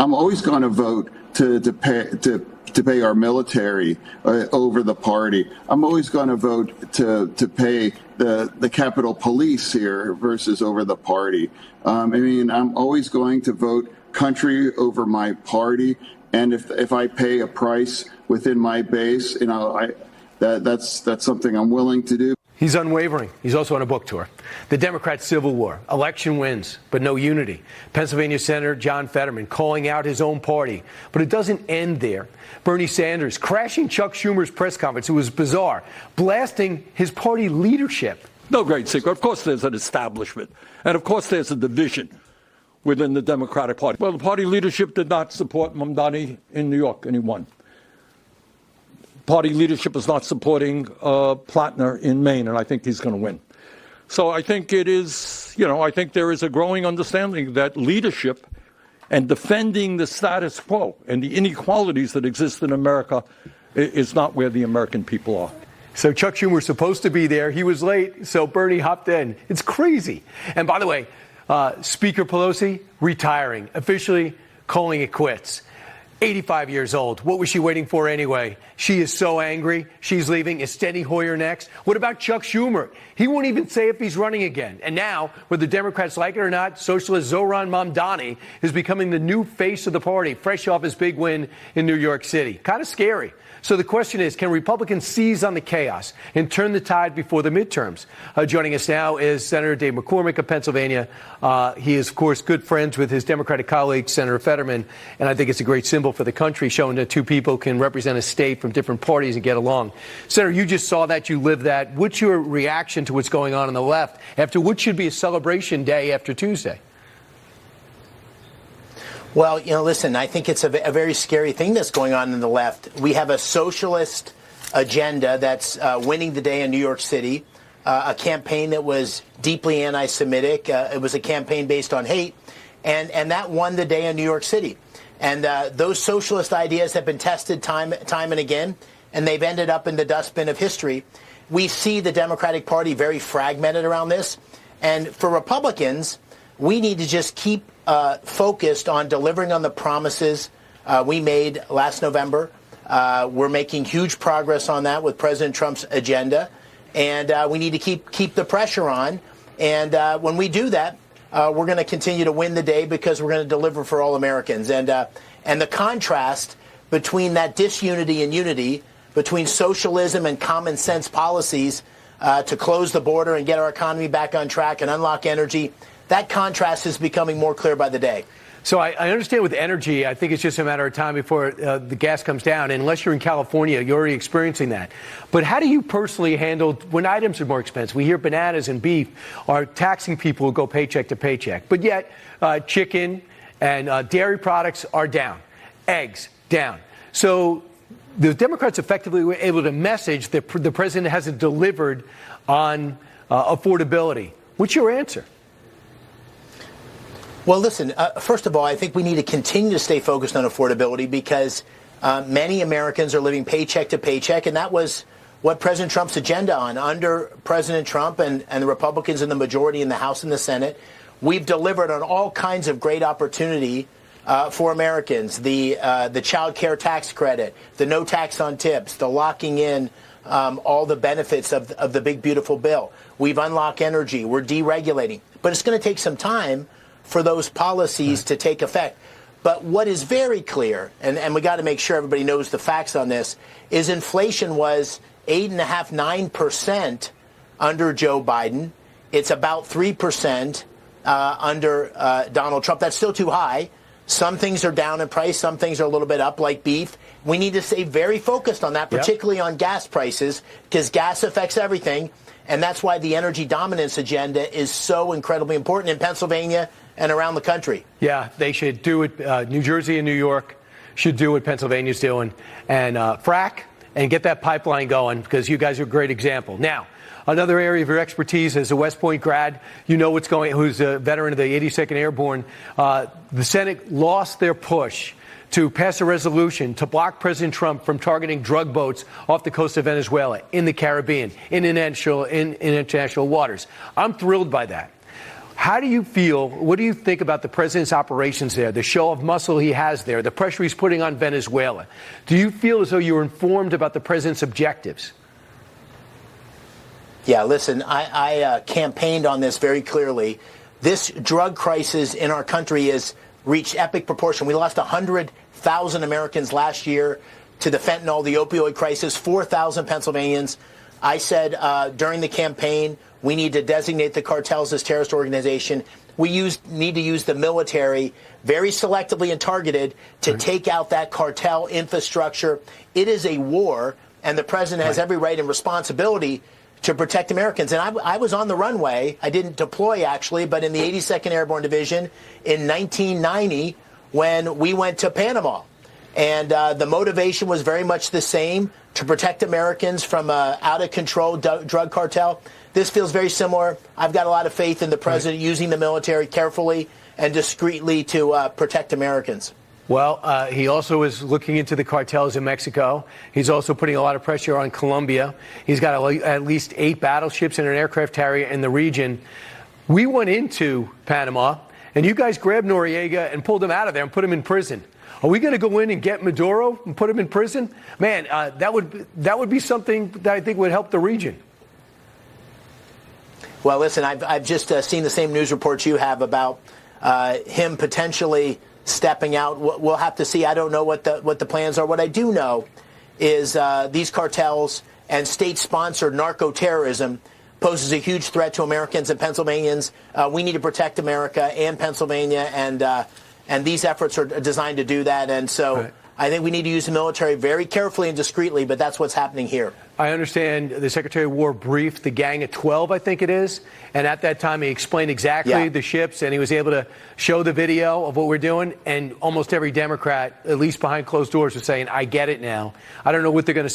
I'm always going to vote to pay our military over the party. I'm always going to vote to pay the Capitol Police here versus over the party. I mean, I'm always going to vote country over my party. And if I pay a price within my base, that's something I'm willing to do. He's unwavering. He's also on a book tour. The Democrat Civil War. Election wins, but no unity. Pennsylvania Senator John Fetterman calling out his own party. But it doesn't end there. Bernie Sanders crashing Chuck Schumer's press conference. It was bizarre. Blasting his party leadership. No great secret. Of course there's an establishment. And of course there's a division within the Democratic Party. Well, the party leadership did not support Mamdani in New York, and he won. Party leadership is not supporting Platner in Maine, and I think he's going to win. So I think it is, I think there is a growing understanding that leadership and defending the status quo and the inequalities that exist in America is not where the American people are. So Chuck Schumer was supposed to be there. He was late, so Bernie hopped in. It's crazy. And by the way, Speaker Pelosi retiring, officially calling it quits. 85 years old. What was she waiting for anyway? She is so angry. She's leaving. Is Steny Hoyer next? What about Chuck Schumer? He won't even say if he's running again. And now, whether Democrats like it or not, socialist Zohran Mamdani is becoming the new face of the party, fresh off his big win in New York City. Kind of scary. So the question is, can Republicans seize on the chaos and turn the tide before the midterms? Joining us now is Senator Dave McCormick of Pennsylvania. He is, of course, good friends with his Democratic colleague, Senator Fetterman, and I think it's a great symbol for the country, showing that two people can represent a state from different parties and get along. Senator, you just saw that. You lived that. What's your reaction to what's going on the left after what should be a celebration day after Tuesday? Well, listen, I think it's a very scary thing that's going on in the left. We have a socialist agenda that's winning the day in New York City, a campaign that was deeply anti-Semitic. It was a campaign based on hate, and that won the day in New York City. And those socialist ideas have been tested time and again, and they've ended up in the dustbin of history. We see the Democratic Party very fragmented around this. And for Republicans, we need to just keep focused on delivering on the promises we made last November. We're making huge progress on that with President Trump's agenda, and we need to keep the pressure on. And when we do that, we're going to continue to win the day because we're going to deliver for all Americans. And the contrast between that disunity and unity, between socialism and common sense policies to close the border and get our economy back on track and unlock energy, that contrast is becoming more clear by the day. So I understand with energy, I think it's just a matter of time before the gas comes down. And unless you're in California, you're already experiencing that. But how do you personally handle when items are more expensive? We hear bananas and beef are taxing people who go paycheck to paycheck. But yet chicken and dairy products are down. Eggs, down. So the Democrats effectively were able to message that the president hasn't delivered on affordability. What's your answer? Well, listen, first of all, I think we need to continue to stay focused on affordability because many Americans are living paycheck to paycheck, and that was what President Trump's agenda on. Under President Trump and the Republicans in the majority in the House and the Senate, we've delivered on all kinds of great opportunity for Americans. The child care tax credit, the no tax on tips, the locking in all the benefits of the big, beautiful bill. We've unlocked energy. We're deregulating. But it's going to take some time for those policies to take effect. But what is very clear, and we got to make sure everybody knows the facts on this, is inflation was 8.5%, 9% under Joe Biden. It's about 3% under Donald Trump. That's still too high. Some things are down in price. Some things are a little bit up, like beef. We need to stay very focused on that, particularly on gas prices, because gas affects everything. And that's why the energy dominance agenda is so incredibly important in Pennsylvania and around the country. Yeah, they should do it. New Jersey and New York should do what Pennsylvania's doing and frack and get that pipeline going because you guys are a great example. Now, another area of your expertise as a West Point grad, you know what's going, who's a veteran of the 82nd Airborne. The Senate lost their push to pass a resolution to block President Trump from targeting drug boats off the coast of Venezuela, in the Caribbean, in international waters. I'm thrilled by that. How do you feel, what do you think about the president's operations there, the show of muscle he has there, the pressure he's putting on Venezuela? Do you feel as though you're informed about the president's objectives? Yeah, listen, I campaigned on this very clearly. This drug crisis in our country has reached epic proportion. We lost 100,000 Americans last year to the fentanyl, the opioid crisis, 4,000 Pennsylvanians. I said during the campaign, we need to designate the cartels as terrorist organization. We need to use the military very selectively and targeted to take out that cartel infrastructure. It is a war, and the president has every right and responsibility to protect Americans. And I was on the runway. I didn't deploy, actually, but in the 82nd Airborne Division in 1990 when we went to Panama. And the motivation was very much the same, to protect Americans from out-of-control drug cartel. This feels very similar. I've got a lot of faith in the president using the military carefully and discreetly to protect Americans. Well, he also is looking into the cartels in Mexico. He's also putting a lot of pressure on Colombia. He's got at least 8 battleships and an aircraft carrier in the region. We went into Panama, and you guys grabbed Noriega and pulled him out of there and put him in prison. Are we going to go in and get Maduro and put him in prison? Man, that would be something that I think would help the region. Well, listen, I've just seen the same news reports you have about him potentially stepping out. We'll have to see. I don't know what the plans are. What I do know is these cartels and state-sponsored narco-terrorism poses a huge threat to Americans and Pennsylvanians. We need to protect America and Pennsylvania, and these efforts are designed to do that. And so I think we need to use the military very carefully and discreetly, but that's what's happening here. I understand the Secretary of War briefed the Gang of 12, I think it is, and at that time he explained exactly the ships, and he was able to show the video of what we're doing, and almost every Democrat, at least behind closed doors, was saying, "I get it now." I don't know what they're going to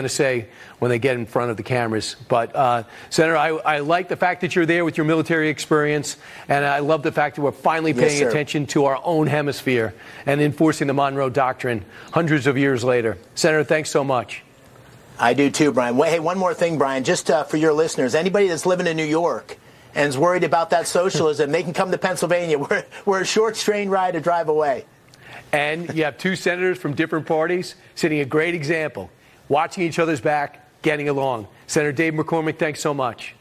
say when they get in front of the cameras. But Senator, I like the fact that you're there with your military experience, and I love the fact that we're finally paying attention to our own hemisphere and enforcing the Monroe Doctrine hundreds of years later. Senator, thanks so much. I do too, Brian. Hey, one more thing, Brian, just for your listeners. Anybody that's living in New York and is worried about that socialism, they can come to Pennsylvania. We're a short train ride to drive away. And you have 2 senators from different parties setting a great example, watching each other's back, getting along. Senator Dave McCormick, thanks so much.